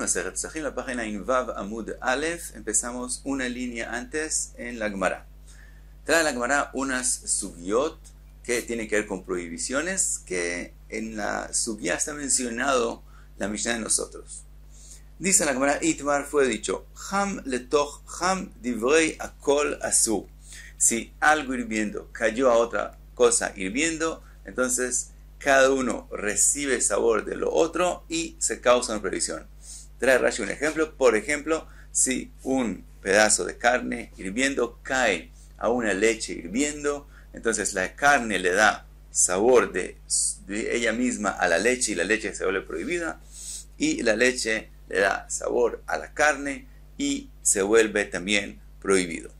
Masechet Pesachim, la página Invav Amud Aleph. Empezamos una línea antes en la Gemara. Trae la Gemara unas sugiot que tienen que ver con prohibiciones, que en la sugya está mencionado la Mishnah de nosotros. Dice la Gemara, Itmar fue dicho, Ham letoch ham divrei akol asur. Si algo hirviendo cayó a otra cosa hirviendo, entonces cada uno recibe sabor de lo otro y se causa una prohibición. Trae Rashi un ejemplo. Por ejemplo, si un pedazo de carne hirviendo cae a una leche hirviendo, entonces la carne le da sabor de ella misma a la leche y la leche se vuelve prohibida, y la leche le da sabor a la carne y se vuelve también prohibido.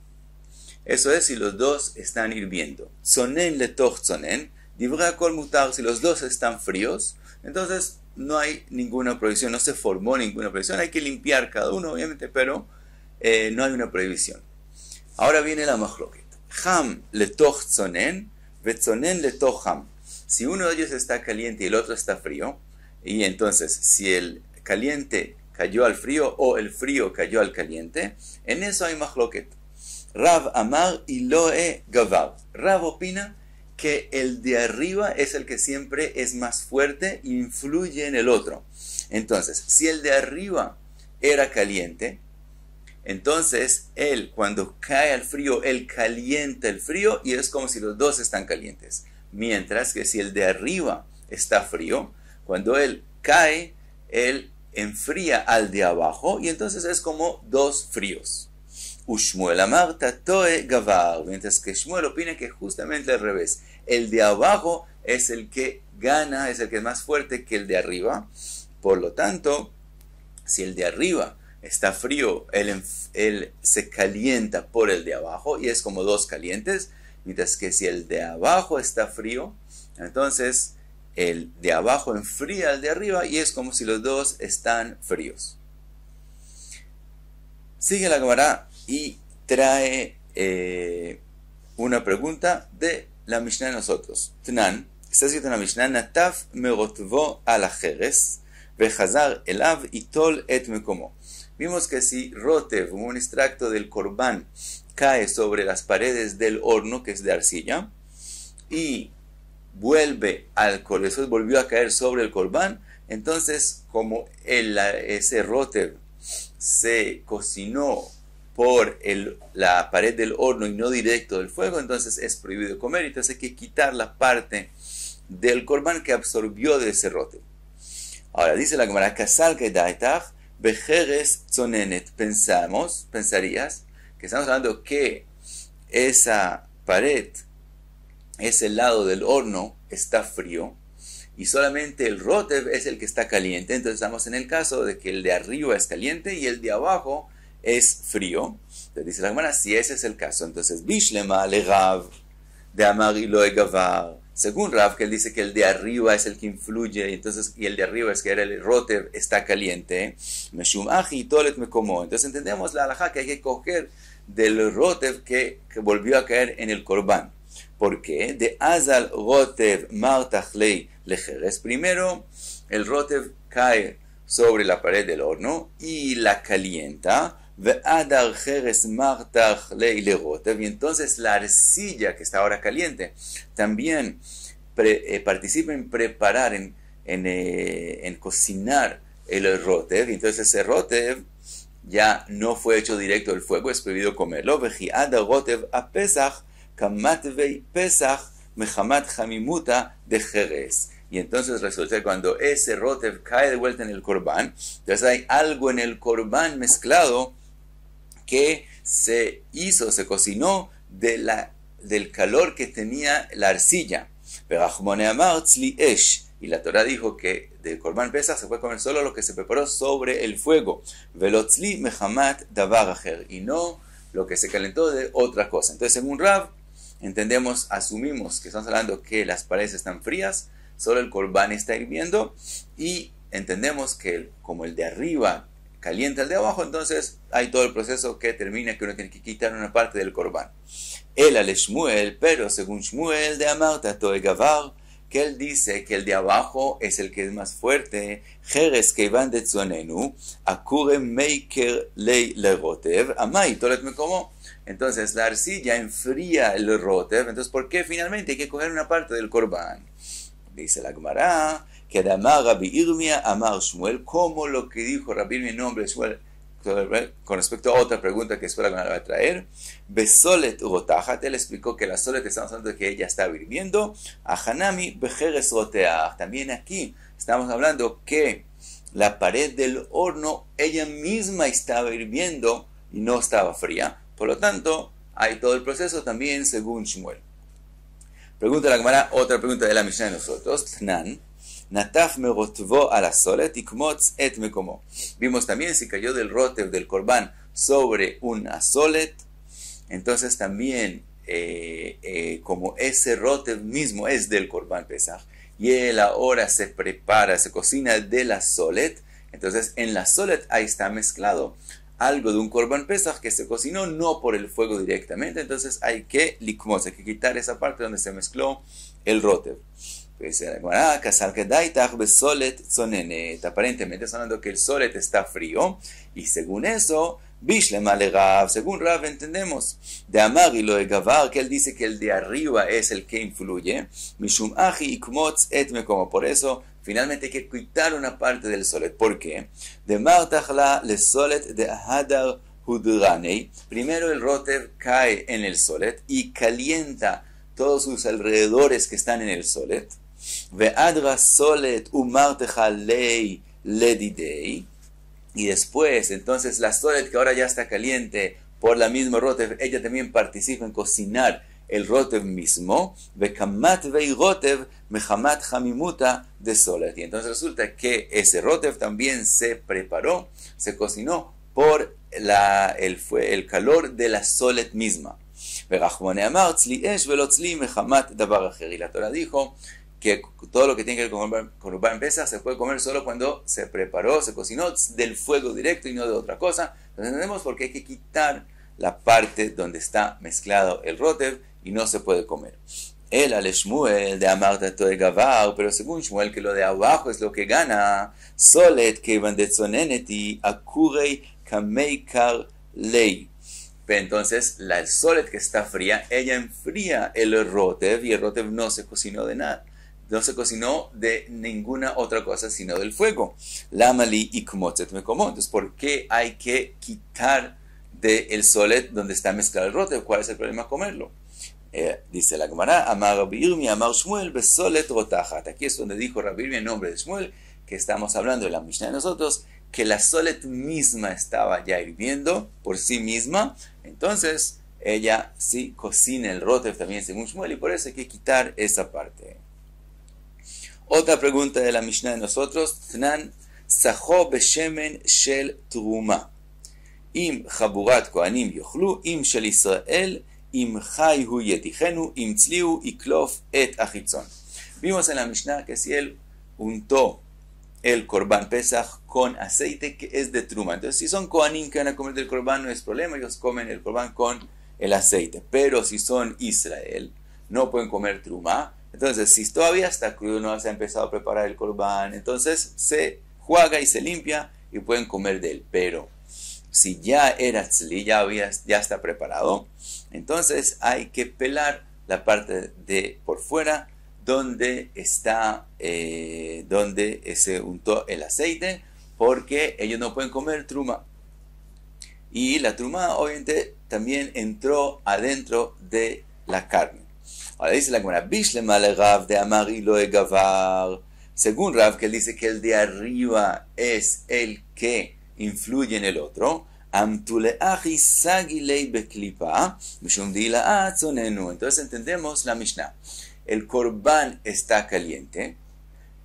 Eso es si los dos están hirviendo. Tzonen letoch tzonen, divrei akol mutar. Si los dos están fríos, entonces no hay ninguna prohibición, no se formó ninguna prohibición. Hay que limpiar cada uno, obviamente, pero no hay una prohibición. Ahora viene la machloket. Ham letoch tzonen, vetzonen letoch ham. Si uno de ellos está caliente y el otro está frío, y entonces si el caliente cayó al frío o el frío cayó al caliente, en eso hay machloket. Rav amar y loe gavar. Rav opina que el de arriba es el que siempre es más fuerte e influye en el otro. Entonces, si el de arriba era caliente, entonces él cuando cae al frío, él calienta el frío y es como si los dos están calientes. Mientras que si el de arriba está frío, cuando él cae, él enfría al de abajo y entonces es como dos fríos. Ushmuel amar tatoe gavar, mientras que Shmuel opina que justamente al revés. El de abajo es el que gana, es el que es más fuerte que el de arriba. Por lo tanto, si el de arriba está frío, él se calienta por el de abajo y es como dos calientes. Mientras que si el de abajo está frío, entonces el de abajo enfría al de arriba y es como si los dos están fríos. Sigue la Gemara y trae una pregunta de la Mishnah de nosotros. Tnan, está escrito en la Mishnah, Nataf merotvo al ajeres, vechazar elav itol et mekomo. Vimos que si rotev, un extracto del corbán, cae sobre las paredes del horno, que es de arcilla, y vuelve al corazón, volvió a caer sobre el corbán, entonces como ese rotev se cocinó por la pared del horno y no directo del fuego, entonces es prohibido comer. Entonces hay que quitar la parte del corbán que absorbió de ese rote. Ahora dice la Gemara, Kasal kedaitach bejeres tzonenet. Pensarías que estamos hablando que esa pared, ese lado del horno está frío y solamente el rotev es el que está caliente. Entonces estamos en el caso de que el de arriba es caliente y el de abajo es frío. Entonces dice la Gemara, si ese es el caso, entonces Bishlema le Rav de Amar y Loe Gavar. Según Rav, que él dice que el de arriba es el que influye, y el de arriba es que era el rotev, está caliente. Meshum aji tolet me como. Entonces entendemos la halajá que hay que coger del rotev que volvió a caer en el corbán. ¿Por qué? De azal rotev martachlei lejeres. Primero, el rotev cae sobre la pared del horno y la calienta. Ve'adar jeres martachlei lerotev. Y entonces la arcilla que está ahora caliente también participa en preparar, en cocinar el rotev. Y entonces ese rotev ya no fue hecho directo del fuego, es prohibido comerlo. Ve'adar rotev a Pesach kamatvei Pesach mechamat hamimuta de jeres. Y entonces resulta que cuando ese rotev cae de vuelta en el corbán, entonces hay algo en el corbán mezclado que se cocinó del calor que tenía la arcilla. Y la Torah dijo que del corbán Pesach se puede comer solo lo que se preparó sobre el fuego. Y no lo que se calentó de otra cosa. Entonces, según Rav, asumimos que estamos hablando que las paredes están frías, solo el corbán está hirviendo, y entendemos que como el de arriba calienta el de abajo, entonces hay todo el proceso que termina que uno tiene que quitar una parte del corbán. El ale Shmuel, pero según Shmuel de Amar tatoe gavar, que él dice que el de abajo es el que es más fuerte. Jeres que van de tzonenu, akure meiker lei le rotev, amai tolet me como. Entonces la arcilla enfría el rotev. Entonces, ¿por qué finalmente hay que coger una parte del corbán? Dice la Gemara que de Amar Rabbi Irmia, Amar Shmuel, como lo que dijo Rabbi Irmia en nombre de Shmuel, con respecto a otra pregunta que después la Gemara va a traer. Besolet rotajat, él explicó que la solet estamos hablando de que ella está hirviendo. A Hanami bejeres roteach, también aquí estamos hablando que la pared del horno ella misma estaba hirviendo y no estaba fría. Por lo tanto, hay todo el proceso también según Shmuel. Pregunta la Gemara, otra pregunta de la Mishnah de nosotros. Tnan, nataf merotvo a la solet y kmotz et mekomo. Vimos también si cayó del rotev del corbán sobre una solet. Entonces también, como ese rotev mismo es del corbán pesach, y él ahora se prepara, se cocina de la solet, entonces en la solet ahí está mezclado algo de un Corban Pesach que se cocinó no por el fuego directamente, entonces hay que likmos, hay que quitar esa parte donde se mezcló el rotev. Aparentemente está hablando que el solet está frío, y según eso, según Rav entendemos, de Amar y lo de Gavar, que él dice que el de arriba es el que influye, Mishum achi ikmotz et mekomo, por eso finalmente hay que quitar una parte del solet. ¿Por qué? De Martachla le solet de Hadar Hudranei. Primero el rotev cae en el solet y calienta todos sus alrededores que están en el solet. Ve adra solet umarteja lei ledidei. Y después, entonces, la solet que ahora ya está caliente por la misma rotev, ella también participa en cocinar el rotev mismo, vekamat vei rotev mehamat hamimuta de solet. Y entonces resulta que ese rotev también se preparó, se cocinó por el calor de la solet misma. Y la Torah dijo que todo lo que tiene que ver con Corban Pesach se puede comer solo cuando se preparó, se cocinó del fuego directo y no de otra cosa. Entonces entendemos por qué hay que quitar la parte donde está mezclado el rotev y no se puede comer. El al Shmuel de Amarta Toe Gavar, pero según Shmuel que lo de abajo es lo que gana. Solet que van de tzoneneti akurei kameikar lei. Entonces el solet que está fría, ella enfría el rotev y el rotev no se cocinó de nada. No se cocinó de ninguna otra cosa sino del fuego. Lamali y kumotzet me como. Entonces, ¿por qué hay que quitar del solet donde está mezclado el rotev? ¿Cuál es el problema comerlo? Dice la Gemara, Amar Rabbi Irmia, Amar Shmuel, besolet rotajat. Aquí es donde dijo Rabbi Irmia en nombre de Shmuel, que estamos hablando de la Mishnah de nosotros, que la solet misma estaba ya hirviendo por sí misma. Entonces, ella sí cocina el rotev también según Shmuel, y por eso hay que quitar esa parte. Otra pregunta de la Mishnah de nosotros, Tnan, Sajo beshemen shel truma. Im chaburat kohanim yochlu, im shel Israel, im chai hu yetichenu, im tzliu iklof et achitzon. Vimos en la Mishnah que si él untó el Corban Pesach con aceite que es de truma. Entonces, si son kohanim que van a comer del Corban, no es problema, ellos comen el Corban con el aceite. Pero si son Israel, no pueden comer truma. Entonces, si todavía está crudo, no se ha empezado a preparar el Corban, entonces se juega y se limpia y pueden comer de él. Pero si ya era tzli, ya está preparado, entonces hay que pelar la parte de por fuera donde está, donde se untó el aceite, porque ellos no pueden comer truma. Y la truma obviamente también entró adentro de la carne. Ahora dice la Gemara, Bishlema le Rav de Amar y lo de Gavar. Según Rav, que él dice que el de arriba es el que influye en el otro. Entonces entendemos la Mishnah. El Corban está caliente,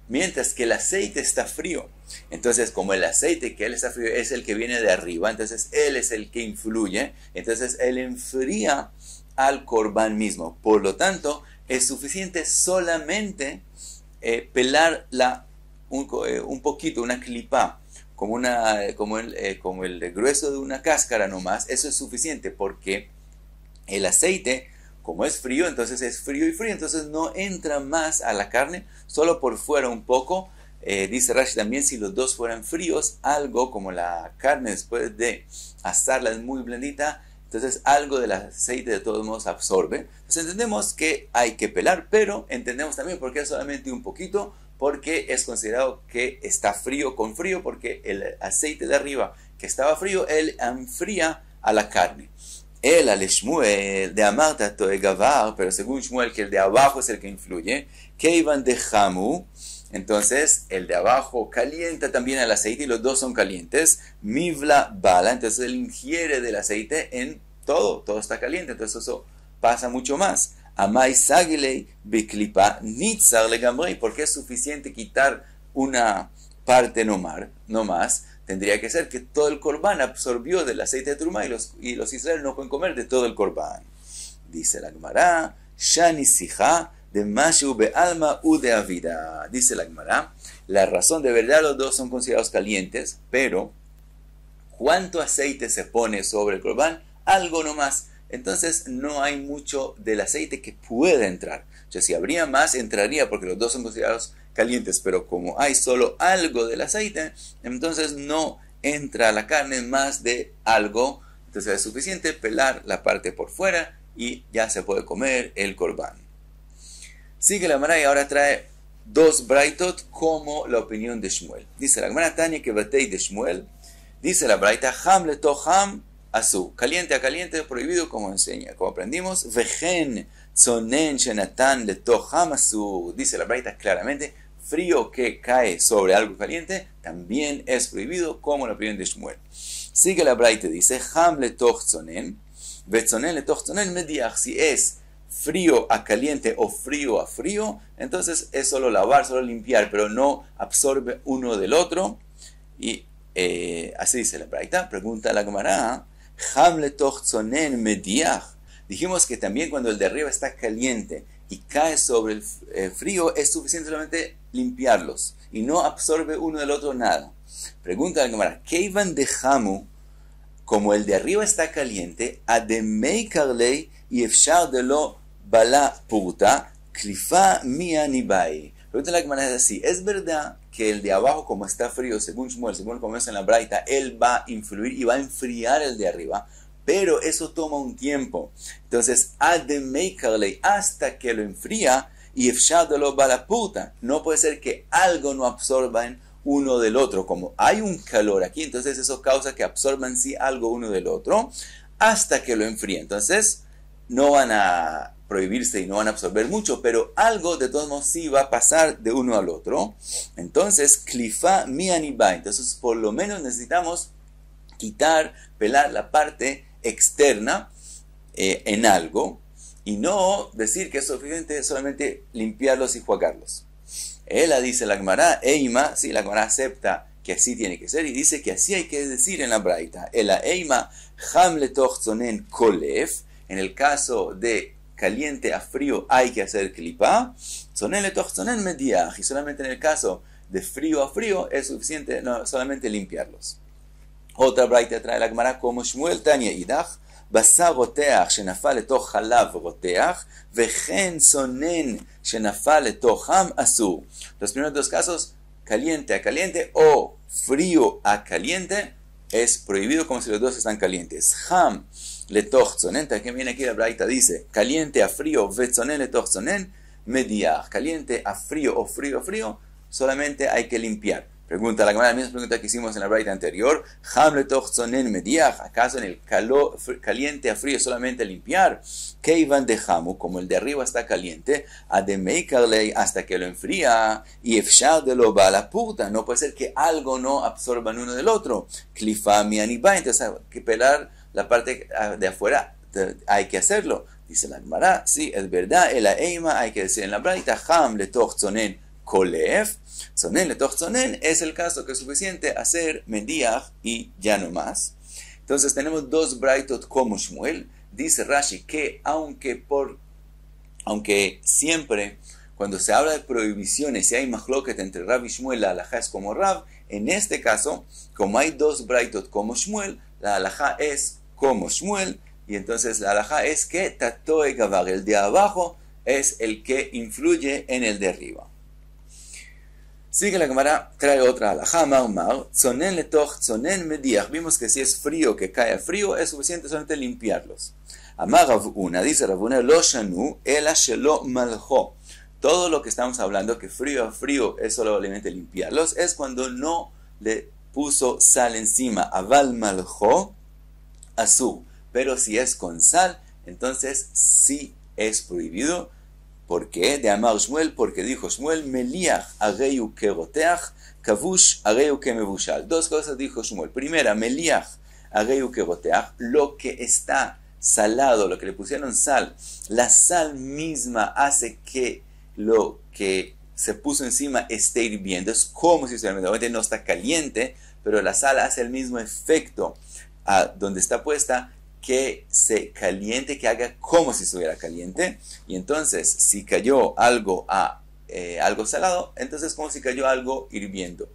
mientras que el aceite está frío. Entonces, como el aceite que él está frío es el que viene de arriba, entonces él es el que influye, entonces él enfría al Corban mismo. Por lo tanto, es suficiente solamente pelar un poquito, una clipa, como el grueso de una cáscara nomás. Eso es suficiente porque el aceite como es frío, entonces es frío y frío, entonces no entra más a la carne, solo por fuera un poco. Dice Rashi también, si los dos fueran fríos, algo como la carne después de asarla es muy blandita, entonces algo del aceite de todos modos absorbe. Entonces entendemos que hay que pelar, pero entendemos también por qué solamente un poquito, porque es considerado que está frío con frío, porque el aceite de arriba que estaba frío, él enfría a la carne. El al Shmuel de Amarta Toegavar, pero según Shmuel que el de abajo es el que influye, Keivan de Hamu, entonces el de abajo calienta también el aceite y los dos son calientes. Mivla bala, entonces él ingiere del aceite en todo está caliente, entonces eso pasa mucho más. Amai sagilei biklipa nitzar legambri, porque es suficiente quitar una parte no más. Tendría que ser que todo el corbán absorbió del aceite de truma y los israelíes no pueden comer de todo el corbán. Dice la Gemara, Shani Sija de Mashu be alma u de avida. Dice la Gemara, la razón de verdad los dos son considerados calientes, pero ¿cuánto aceite se pone sobre el corbán? Algo nomás. Entonces no hay mucho del aceite que pueda entrar. O sea, si habría más, entraría porque los dos son considerados calientes, pero como hay solo algo del aceite, entonces no entra a la carne más de algo. Entonces es suficiente pelar la parte por fuera y ya se puede comer el corbán. Sigue la Gemara y ahora trae dos braitot como la opinión de Shmuel. Dice la Gemara Tanya que batei de Shmuel. Dice la braita ham le toham asu, caliente a caliente prohibido, como enseña, como aprendimos. Vejen tzonen shenatan le toham asu. Dice la braita claramente, frío que cae sobre algo caliente también es prohibido, como la opinión de Shmuel. Sigue la braita, dice ham le toh tzonen, vetzonen le toh tzonen mediach. Si es frío a caliente o frío a frío, entonces es solo lavar, solo limpiar, pero no absorbe uno del otro. Y así dice la braita. Pregunta la Gemara, ham le toh tzonen mediach. Dijimos que también cuando el de arriba está caliente y cae sobre el frío, es suficiente solamente limpiarlos y no absorbe uno del otro nada. Pregunta la Gemara, Keivan de hamu, como el de arriba está caliente, ademei karlei y efshar de lo bala purta, klifa mia nibai. Pregunta la Gemara es así, es verdad que el de abajo, como está frío, según Shmuel, según como es en la braita, él va a influir y va a enfriar el de arriba, pero eso toma un tiempo. Entonces, hasta que lo enfría, y efshadolo balaputa, no puede ser que algo no absorban uno del otro. Como hay un calor aquí, entonces eso causa que absorban sí algo uno del otro, hasta que lo enfríe. Entonces, no van a prohibirse y no van a absorber mucho, pero algo de todos modos sí va a pasar de uno al otro. Entonces, klifa mianiba. Entonces, por lo menos necesitamos quitar, pelar la parte externa en algo y no decir que es suficiente solamente limpiarlos y jugarlos. Ella dice la Gemara, Eima, sí, la Gemara acepta que así tiene que ser y dice que así hay que decir en la braita. Ela Eima, ham letoch tzonen kolef, en el caso de caliente a frío hay que hacer klipa, tzonen letoch tzonen mediach, y solamente en el caso de frío a frío es suficiente no solamente limpiarlos. Otra braita trae la Gemara como Shmuel Tanya idach, basar roteach shenafal letoch halav roteach, vechen sonen shenafal letoch ham asur. Los primeros dos casos, caliente a caliente o frío a caliente, es prohibido como si los dos están calientes. Ham letoch sonen, también viene aquí la braita, dice, caliente a frío, vetzonen letoch sonen, mediach. Caliente a frío o frío a frío, solamente hay que limpiar. Pregunta la Gemara, la misma pregunta que hicimos en la braita anterior. Ham letoch tzonen mediach. ¿Acaso en el calor, caliente a frío solamente limpiar? Keivan de hamu, como el de arriba está caliente, ademei karlei, hasta que lo enfría, y efshar de lo bala purta. No puede ser que algo no absorban uno del otro. Klifa mianiba. Entonces hay que pelar la parte de afuera, hay que hacerlo. Dice la Gemara, sí, es verdad, el eima hay que decir en la braita, ham letoch tzonen kolef, tzonen letoch tzonen, es el caso que es suficiente hacer mediach y ya no más. Entonces tenemos dos braitot como Shmuel. Dice Rashi que aunque siempre cuando se habla de prohibiciones y hay machloket entre Rav y Shmuel, la halajá es como Rav. En este caso, como hay dos braitot como Shmuel, la halajá es como Shmuel, y entonces la halajá es que tatoe gavar, el de abajo es el que influye en el de arriba. Sigue la Gemara, trae otra halajá, mar, tzonen letoch, tzonen mediach. Vimos que si es frío, que cae frío, es suficiente solamente limpiarlos. Amar Ravuna, dice Ravuna, lo shanu, ela shelo maljo. Todo lo que estamos hablando, que frío a frío es solamente limpiarlos, es cuando no le puso sal encima. Aval maljo, azul. Pero si es con sal, entonces sí es prohibido. ¿Por qué? De Amar Shmuel, porque dijo Shmuel, Meliach areyu keroteach, kavush areyu kemevushal. Dos cosas dijo Shmuel. Primera, Meliach areyu keroteach, lo que está salado, lo que le pusieron sal, la sal misma hace que lo que se puso encima esté hirviendo. Es como si obviamente no está caliente, pero la sal hace el mismo efecto a donde está puesta, que se caliente, que haga como si estuviera caliente. Y entonces, si cayó algo algo salado, entonces como si cayó algo hirviendo.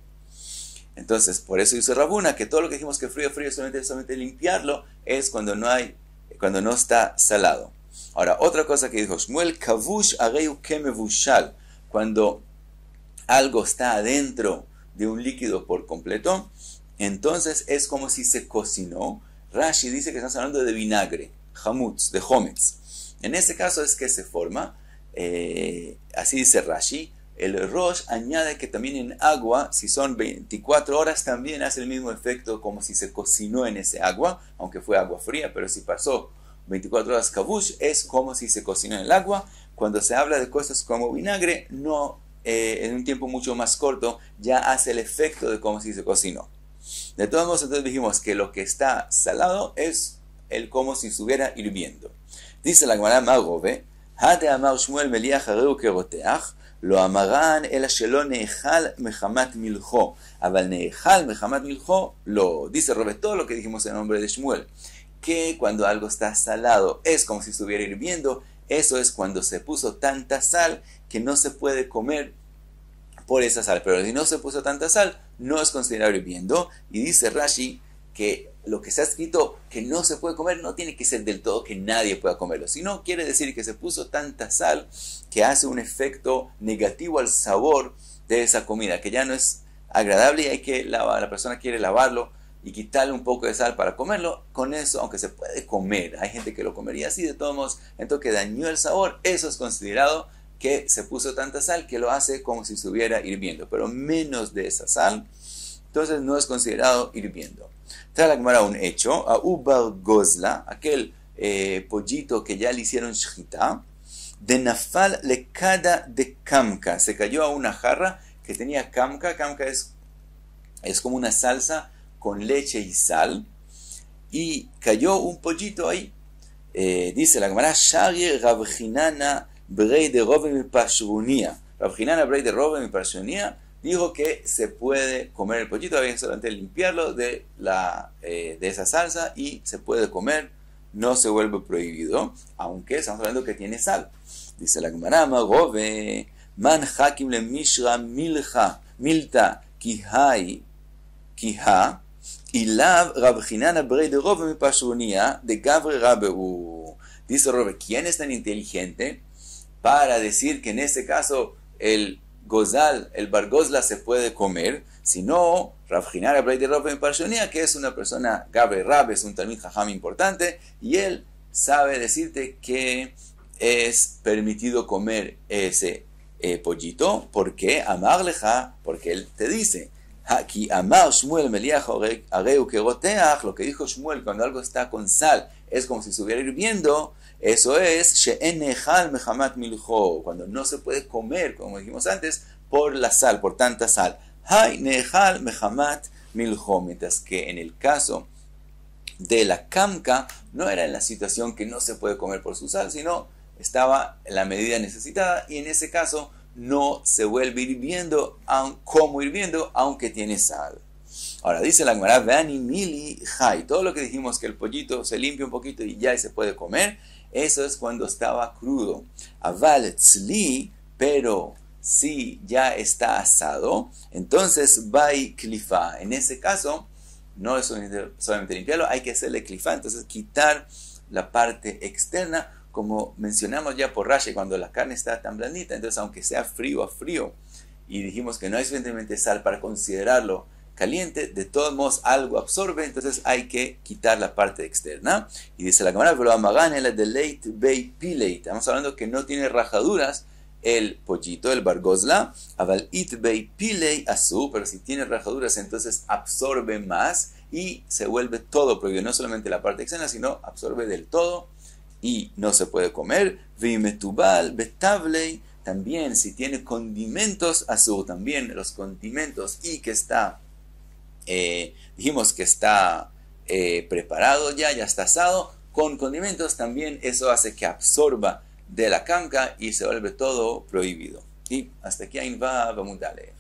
Entonces, por eso dice Ravuna, que todo lo que dijimos que frío, solamente limpiarlo, es cuando no está salado. Ahora, otra cosa que dijo Shmuel, kavush areyu kemevushal, cuando algo está adentro de un líquido por completo, entonces es como si se cocinó. Rashi dice que estamos hablando de vinagre, hamutz, de hometz. En este caso es que se forma, así dice Rashi, el Rosh añade que también en agua, si son 24 horas, también hace el mismo efecto como si se cocinó en ese agua, aunque fue agua fría, pero si pasó 24 horas kavush, es como si se cocinó en el agua. Cuando se habla de cosas como vinagre, no en un tiempo mucho más corto, ya hace el efecto de como si se cocinó. De todos modos, entonces dijimos que lo que está salado es el como si estuviera hirviendo. Dice la Gemara Magove, Hade amar Shmuel meliach areu keroteach, lo amaran el shelo neechal mechamat milcho, aval neechal mechamat milcho lo. Dice Rove, todo lo que dijimos en nombre de Shmuel, que cuando algo está salado es como si estuviera hirviendo, eso es cuando se puso tanta sal que no se puede comer por esa sal, pero si no se puso tanta sal, no es considerado hirviendo. Y dice Rashi que lo que se ha escrito que no se puede comer no tiene que ser del todo que nadie pueda comerlo, sino quiere decir que se puso tanta sal que hace un efecto negativo al sabor de esa comida, que ya no es agradable y hay que la persona quiere lavarlo y quitarle un poco de sal para comerlo. Con eso, aunque se puede comer, hay gente que lo comería así, de todos modos, entonces que dañó el sabor, eso es considerado que se puso tanta sal que lo hace como si estuviera hirviendo, pero menos de esa sal, entonces no es considerado hirviendo. Trae la Gemara un hecho, a Ubar Gozla, aquel pollito que ya le hicieron shchita, de nafal le cada de kamka, se cayó a una jarra que tenía kamka. Kamka es como una salsa con leche y sal, y cayó un pollito ahí. Dice la Gemara, Shari Rabjinana Brei de Rove mi Pashrunia. Rabjinana Brei de Rove mi Pashrunia dijo que se puede comer el pollito, había que solamente limpiarlo de esa salsa y se puede comer, no se vuelve prohibido, aunque estamos hablando que tiene sal. Dice la Gemara, Rove man hakim le mishra milta kiha ilav Rabjinana Brei de Rove mi Pashrunia de Gavre Rabeu. Dice Rove, ¿quién es tan inteligente para decir que en ese caso el gozal, el bargozla se puede comer? Si no, Rabjinana Brei de Rove mi Pashrunia, que es una persona, Gavre Rab, es un talmid jajam importante, y él sabe decirte que es permitido comer ese pollito. ¿Por qué? Amarleja, porque él te dice, aquí amar Shmuel meliach areu keroteach, lo que dijo Shmuel, cuando algo está con sal, es como si estuviera hirviendo. Eso es she'en nechal mechamat milcho, cuando no se puede comer, como dijimos antes, por la sal, por tanta sal. Hay nechal mechamat milcho, mientras que en el caso de la kamka no era en la situación que no se puede comer por su sal, sino estaba en la medida necesitada, y en ese caso no se vuelve hirviendo como hirviendo, aunque tiene sal. Ahora dice la Gemara, veani mili jai, todo lo que dijimos que el pollito se limpia un poquito y ya se puede comer, eso es cuando estaba crudo. Aval tzli, pero si ya está asado, entonces bai klifa. En ese caso, no es solamente limpiarlo, hay que hacerle klifa, entonces quitar la parte externa, como mencionamos ya por Rashi, cuando la carne está tan blandita, entonces aunque sea frío a frío, y dijimos que no hay suficientemente sal para considerarlo caliente, de todos modos algo absorbe, entonces hay que quitar la parte externa. Y dice la cámara, pero estamos hablando que no tiene rajaduras el pollito, el bargozla, pero si tiene rajaduras, entonces absorbe más y se vuelve todo prohibido, no solamente la parte externa, sino absorbe del todo y no se puede comer. Vimetubal, betablei, también si tiene condimentos, azul, también los condimentos y que está, dijimos que está preparado ya está asado, con condimentos también eso hace que absorba de la camca y se vuelve todo prohibido. Y hasta aquí, vamos a darle.